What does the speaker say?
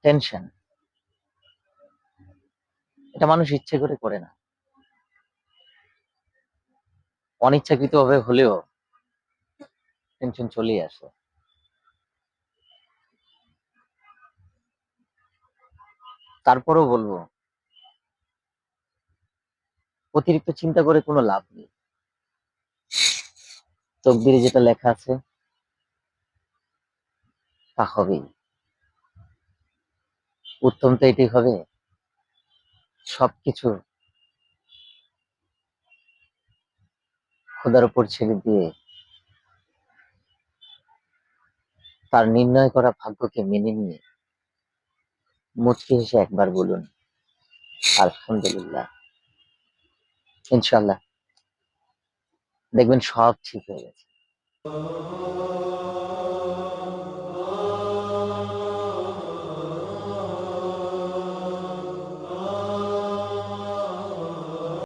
Tension, এটা মানুষ ইচ্ছে করে না, অনিচ্ছাকৃত ভাবে হলেও টেনশন চলেই আসে। তারপরেও বলবো, অতিরিক্ত চিন্তা করে কোনো লাভ নেই। তকদিরে যেটা লেখা আছে তা হবেই। উত্তম তো এটাই হবে, সবকিছু খোদার উপর ছেড়ে দিয়ে তার নির্ণয় করা ভাগ্যকে মেনে নিয়ে মুচকি হেসে একবার বলুন আলহামদুলিল্লাহ। ইনশাল্লাহ দেখবেন সব ঠিক হয়ে গেছে।